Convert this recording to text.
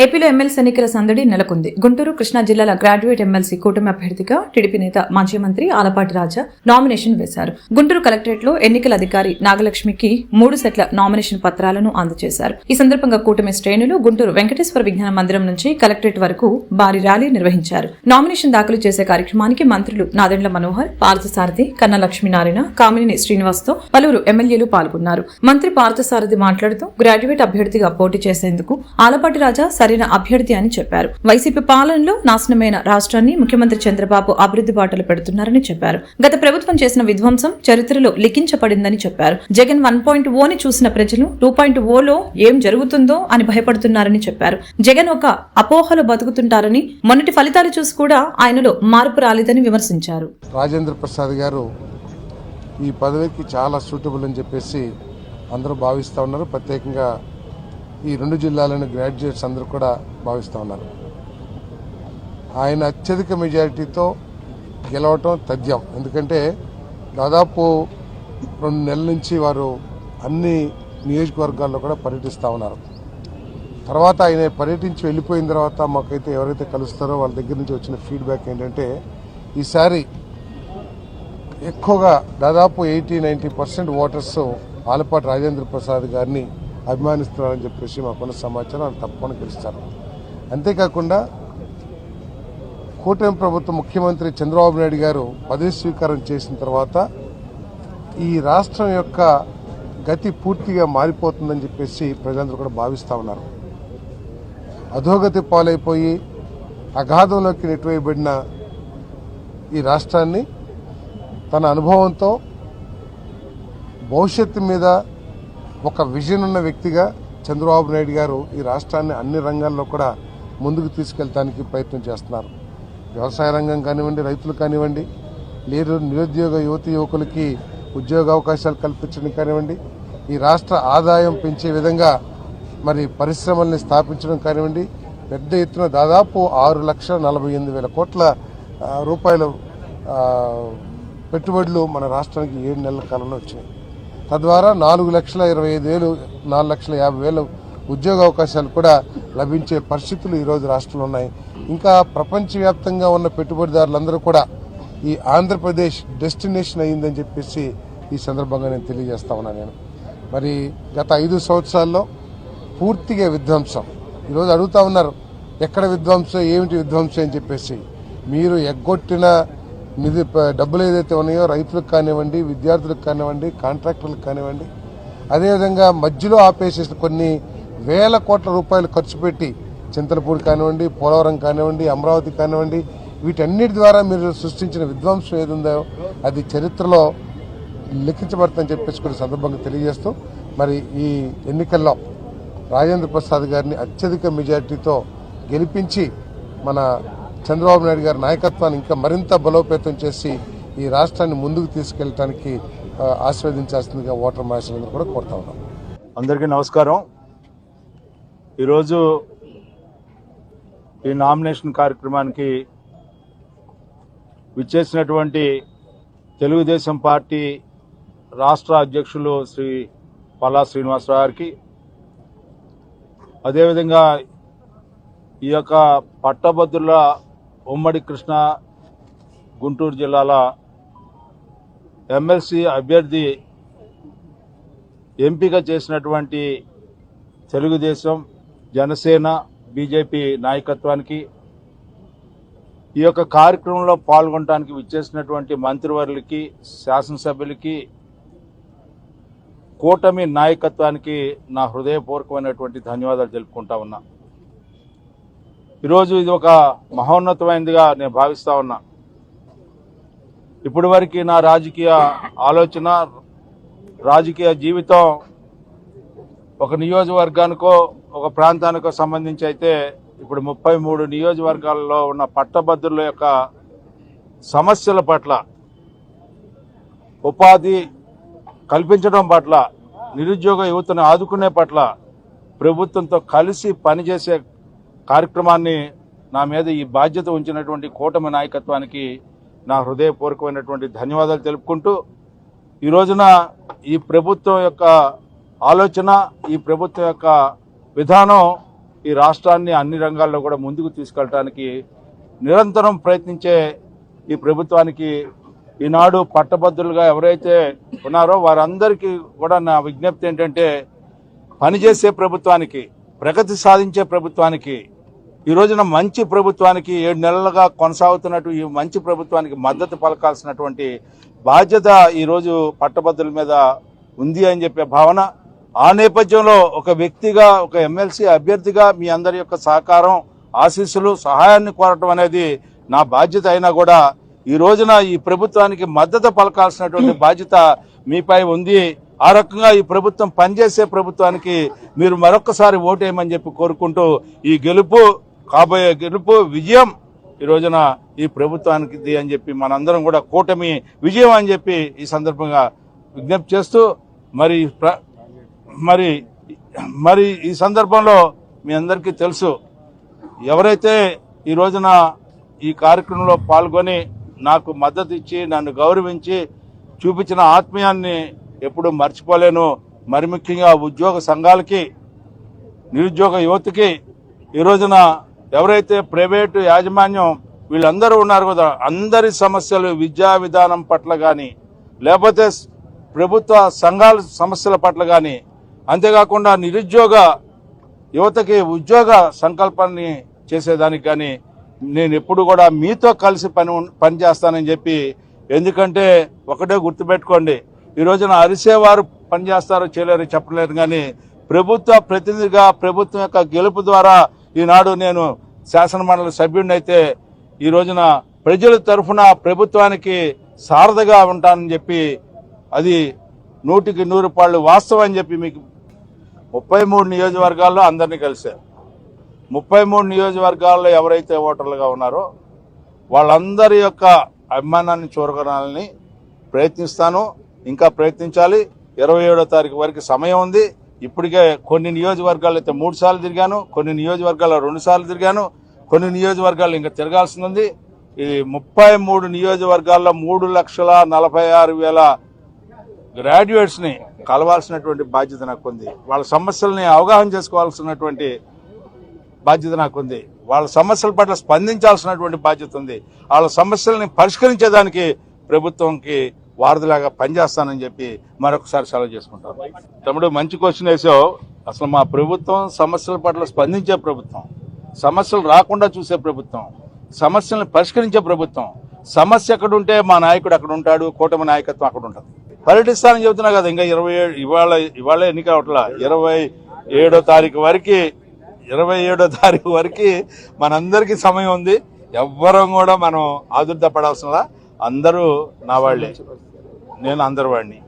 ఏపీలో ఎమ్మెల్సీ ఎన్నికల సందడి నెలకొంది. గుంటూరు, కృష్ణా జిల్లాల గ్రాడ్యుయేట్ ఎమ్మెల్సీ కూటమి అభ్యర్థిగా టీడీపీ నేత మాజీ మంత్రి ఆలపాటి రాజా నామినేషన్ వేశారు. గుంటూరు కలెక్టరేట్ లో ఎన్నికల అధికారి నాగలక్ష్మికి 3 సెట్ల నామినేషన్ పత్రాలను అందజేశారు. ఈ సందర్భంగా కూటమి శ్రేణులు గుంటూరు వెంకటేశ్వర విజ్ఞాన మందిరం నుంచి కలెక్టరేట్ వరకు భారీ ర్యాలీ నిర్వహించారు. నామినేషన్ దాఖలు చేసే కార్యక్రమానికి మంత్రులు నాదెండ్ల మనోహర్, పార్థసారథి, కన్నా లక్ష్మీనారాయణ, కామినేని శ్రీనివాస్తో పలువురు ఎమ్మెల్యేలు పాల్గొన్నారు. మంత్రి పార్థసారథి మాట్లాడుతూ గ్రాడ్యుయేట్ అభ్యర్థిగా పోటీ చేసేందుకు ఆలపాటి రాజా సరైన అభ్యర్థి అని చెప్పారు. వైసీపీ పాలనలో నాశనమైన రాష్ట్రాన్ని ముఖ్యమంత్రి చంద్రబాబు అభివృద్ధి బాటలు పెడుతున్నారని చెప్పారు. గత ప్రభుత్వం చేసిన విధ్వంసం చరిత్రలో లిఖించబడిందని చెప్పారు. జగన్ 1.0ని చూసిన ప్రజలు 2.0లో ఏం జరుగుతుందో అని భయపడుతున్నారని చెప్పారు. జగన్ ఒక అపోహలో బతుకుతుంటారని, మొన్నటి ఫలితాలు చూసి కూడా ఆయనలో మార్పు రాలేదని విమర్శించారు. రాజేంద్ర ప్రసాద్ గారు ఈ పదవికి చాలా సూటబుల్ అని చెప్పేసి అందరూ భావిస్తూ ఉన్నారు. ప్రత్యేకంగా ఈ 2 జిల్లాలోని గ్రాడ్యుయేట్స్ అందరూ కూడా భావిస్తూ ఉన్నారు. ఆయన అత్యధిక మెజారిటీతో గెలవటం తథ్యం. ఎందుకంటే దాదాపు 2 నెలల నుంచి వారు అన్ని నియోజకవర్గాల్లో కూడా పర్యటిస్తూ ఉన్నారు. తర్వాత ఆయన పర్యటించి వెళ్ళిపోయిన తర్వాత మాకైతే ఎవరైతే కలుస్తారో వాళ్ళ దగ్గర నుంచి వచ్చిన ఫీడ్బ్యాక్ ఏంటంటే ఈసారి ఎక్కువగా దాదాపు 80-90% ఓటర్స్ ఆలపాటి రాజేంద్ర ప్రసాద్ గారిని అభిమానిస్తున్నారని చెప్పేసి మాకున్న సమాచారం వాళ్ళు తప్పకుండా గెలుస్తారు. అంతేకాకుండా కూటమి ప్రభుత్వ ముఖ్యమంత్రి చంద్రబాబు నాయుడు గారు పదవి స్వీకారం చేసిన తర్వాత ఈ రాష్ట్రం యొక్క గతి పూర్తిగా మారిపోతుందని చెప్పేసి ప్రజలందరూ కూడా భావిస్తూ ఉన్నారు. అధోగతి పాలైపోయి అగాధంలోకి నెట్టివేయబడిన ఈ రాష్ట్రాన్ని తన అనుభవంతో భవిష్యత్తు మీద ఒక విజన్ ఉన్న వ్యక్తిగా చంద్రబాబు నాయుడు గారు ఈ రాష్ట్రాన్ని అన్ని రంగాల్లో కూడా ముందుకు తీసుకెళ్తానికి ప్రయత్నం చేస్తున్నారు. వ్యవసాయ రంగం కానివ్వండి, రైతులు కానివ్వండి, లేదు నిరుద్యోగ యువకులకి ఉద్యోగ అవకాశాలు కల్పించడం కానివ్వండి, ఈ రాష్ట్ర ఆదాయం పెంచే విధంగా మరి పరిశ్రమల్ని స్థాపించడం కానివ్వండి, పెద్ద ఎత్తున దాదాపు 6,48,000 కోట్ల రూపాయలు పెట్టుబడులు మన రాష్ట్రానికి 7 నెలల కాలంలో వచ్చినాయి. తద్వారా 4,25,000, 4,50,000 ఉద్యోగ అవకాశాలు కూడా లభించే పరిస్థితులు ఈరోజు రాష్ట్రంలో ఉన్నాయి. ఇంకా ప్రపంచవ్యాప్తంగా ఉన్న పెట్టుబడిదారులందరూ కూడా ఈ ఆంధ్రప్రదేశ్ డెస్టినేషన్ అయ్యిందని చెప్పేసి ఈ సందర్భంగా నేను తెలియజేస్తా ఉన్నాను. నేను మరి గత 5 సంవత్సరాల్లో పూర్తిగా విధ్వంసం. ఈరోజు అడుగుతా ఉన్నారు ఎక్కడ విధ్వంసం, ఏమిటి విధ్వంసం అని చెప్పేసి. మీరు ఎగ్గొట్టిన డబ్బులు ఏదైతే ఉన్నాయో రైతులకు కానివ్వండి, విద్యార్థులకు కానివ్వండి, కాంట్రాక్టర్లకు కానివ్వండి, అదేవిధంగా మధ్యలో ఆపేసేసిన కొన్ని వేల కోట్ల రూపాయలు ఖర్చు పెట్టి చింతలపూడి కానివ్వండి, పోలవరం కానివ్వండి, అమరావతి కానివ్వండి, వీటన్నిటి ద్వారా మీరు సృష్టించిన విధ్వంసం ఏదుందో అది చరిత్రలో లిఖించబడుతుందని చెప్పేసి కొన్ని సందర్భంగా తెలియజేస్తూ మరి ఈ ఎన్నికల్లో రాజేంద్ర ప్రసాద్ గారిని అత్యధిక మెజార్టీతో గెలిపించి మన చంద్రబాబు నాయుడు గారి నాయకత్వాన్ని ఇంకా మరింత బలోపేతం చేసి ఈ రాష్ట్రాన్ని ముందుకు తీసుకెళ్లడానికి ఆశీర్వదించాల్సిందిగా ఓటర్ మహాశయులందరూ కూడా కోరుతా ఉన్నాం. అందరికీ నమస్కారం. ఈరోజు ఈ నామినేషన్ కార్యక్రమానికి విచ్చేసినటువంటి తెలుగుదేశం పార్టీ రాష్ట్ర అధ్యక్షులు శ్రీ పల్లా శ్రీనివాసరావు గారికి, అదేవిధంగా ఈ యొక్క పట్టభద్రుల ఉమ్మడి కృష్ణా గుంటూరు జిల్లాల ఎమ్మెల్సీ అభ్యర్థి ఎంపిక చేసినటువంటి తెలుగుదేశం, జనసేన, బీజేపీ నాయకత్వానికి, ఈ యొక్క కార్యక్రమంలో పాల్గొనడానికి విచ్చేసినటువంటి మంత్రివర్యులకి, శాసనసభ్యులకి, కూటమి నాయకత్వానికి నా హృదయపూర్వకమైనటువంటి ధన్యవాదాలు తెలుపుకుంటా ఉన్నా. ఈరోజు ఇది ఒక మహోన్నతమైనదిగా నేను భావిస్తా ఉన్నా. ఇప్పటి వరకు నా రాజకీయ ఆలోచన, రాజకీయ జీవితం ఒక నియోజకవర్గానికో ఒక ప్రాంతానికో సంబంధించి అయితే ఇప్పుడు 33 నియోజకవర్గాల్లో ఉన్న పట్టభద్రుల యొక్క సమస్యల పట్ల, ఉపాధి కల్పించడం పట్ల, నిరుద్యోగ యువతను ఆదుకునే పట్ల ప్రభుత్వంతో కలిసి పనిచేసే కార్యక్రమాన్ని నా మీద ఈ బాధ్యత ఉంచినటువంటి కూటమి నాయకత్వానికి నా హృదయపూర్వకమైనటువంటి ధన్యవాదాలు తెలుపుకుంటూ, ఈ రోజున ఈ ప్రభుత్వం యొక్క ఆలోచన, ఈ ప్రభుత్వం యొక్క విధానం ఈ రాష్ట్రాన్ని అన్ని రంగాల్లో కూడా ముందుకు తీసుకెళ్ళడానికి నిరంతరం ప్రయత్నించే ఈ ప్రభుత్వానికి ఈనాడు పట్టభద్రులుగా ఎవరైతే ఉన్నారో వారందరికీ కూడా నా విజ్ఞప్తి ఏంటంటే, పనిచేసే ప్రభుత్వానికి, ప్రగతి సాధించే ప్రభుత్వానికి, ఈ రోజున మంచి ప్రభుత్వానికి 7 నెలలుగా కొనసాగుతున్నట్టు ఈ మంచి ప్రభుత్వానికి మద్దతు పలకాల్సినటువంటి బాధ్యత ఈరోజు పట్టభద్రుల మీద ఉంది అని చెప్పే భావన. ఆ నేపథ్యంలో ఒక వ్యక్తిగా, ఒక ఎమ్మెల్సీ అభ్యర్థిగా మీ అందరి యొక్క సహకారం, ఆశీస్సులు, సహాయాన్ని కోరటం అనేది నా బాధ్యత అయినా కూడా ఈ రోజున ఈ ప్రభుత్వానికి మద్దతు పలకాల్సినటువంటి బాధ్యత మీపై ఉంది. ఆ రకంగా ఈ ప్రభుత్వం పనిచేసే ప్రభుత్వానికి మీరు మరొకసారి ఓటేయమని చెప్పి కోరుకుంటూ, ఈ గెలుపు, కాబోయే గెలుపు, విజయం ఈ రోజున ఈ ప్రభుత్వానికి అని చెప్పి మనందరం కూడా కూటమి విజయం అని చెప్పి ఈ సందర్భంగా విజ్ఞప్తి చేస్తూ, మరి ఈ సందర్భంలో మీ అందరికీ తెలుసు, ఎవరైతే ఈ రోజున ఈ కార్యక్రమంలో పాల్గొని నాకు మద్దతు ఇచ్చి నన్ను గౌరవించి చూపించిన ఆత్మీయాన్ని ఎప్పుడూ మర్చిపోలేను. మరి ముఖ్యంగా ఉద్యోగ సంఘాలకి, నిరుద్యోగ యువతకి, ఈ రోజున ఎవరైతే ప్రైవేటు యాజమాన్యం వీళ్ళందరూ ఉన్నారు కదా, అందరి సమస్యలు, విద్యా విధానం పట్ల కానీ, లేకపోతే ప్రభుత్వ సంఘాల సమస్యల పట్ల కానీ, అంతేకాకుండా నిరుద్యోగ యువతకి ఉద్యోగ సంకల్పాన్ని చేసేదానికి కానీ నేను ఎప్పుడు కూడా మీతో కలిసి పనిచేస్తానని చెప్పి. ఎందుకంటే ఒకటే గుర్తుపెట్టుకోండి, ఈ రోజున అరిసేవారు పనిచేస్తారో చేయలేరు చెప్పలేరు, కానీ ప్రభుత్వ ప్రతినిధిగా, ప్రభుత్వం యొక్క గెలుపు ద్వారా ఈనాడు నేను శాసనమండలి సభ్యుడిని అయితే ఈ రోజున ప్రజల తరఫున ప్రభుత్వానికి సారథిగా ఉంటానని చెప్పి, అది 100కి 100 పాళ్ళు వాస్తవం అని చెప్పి మీకు 33 నియోజకవర్గాల్లో అందరినీ కలిశారు. 33 నియోజకవర్గాల్లో ఎవరైతే ఓటర్లుగా ఉన్నారో వాళ్ళందరి యొక్క అభిమానాన్ని చూరగొనాలని ప్రయత్నిస్తాను, ఇంకా ప్రయత్నించాలి. 27వ తారీఖు వరకు సమయం ఉంది. ఇప్పటికే కొన్ని నియోజకవర్గాలు అయితే 3 సార్లు తిరిగాను, కొన్ని నియోజకవర్గాల్లో 2 సార్లు తిరిగాను, కొన్ని నియోజకవర్గాలు ఇంకా తిరగాల్సి ఉంది. ఈ 33 నియోజకవర్గాల్లో 3,46,000 గ్రాడ్యుయేట్స్ ని కలవాల్సినటువంటి బాధ్యత నాకుంది. వాళ్ళ సమస్యల్ని అవగాహన చేసుకోవాల్సినటువంటి బాధ్యత నాకుంది. వాళ్ళ సమస్యల పట్ల స్పందించాల్సినటువంటి బాధ్యత ఉంది. వాళ్ళ సమస్యల్ని పరిష్కరించేదానికి ప్రభుత్వంకి వారధిలాగా పనిచేస్తానని చెప్పి మరొకసారి సెలవు చేసుకుంటాను. తమ్ముడు, మంచి క్వశ్చన్ వేసావు. అసలు మా ప్రభుత్వం సమస్యల పట్ల స్పందించే ప్రభుత్వం, సమస్యలు రాకుండా చూసే ప్రభుత్వం, సమస్యలను పరిష్కరించే ప్రభుత్వం. సమస్య ఎక్కడుంటే మా నాయకుడు అక్కడ ఉంటాడు, కూటమి నాయకత్వం అక్కడ ఉంటుంది. పర్యటిస్తానని చెబుతున్నా కదా, ఇంకా 27 ఇవాళ ఎన్నిక అవట్లా, 27వ తారీఖు వరకు మనందరికీ సమయం ఉంది. ఎవ్వరం కూడా మనం ఆదుర్ద పడాల్సిన, అందరూ నా వాళ్లే, నేను అందరి వాడిని.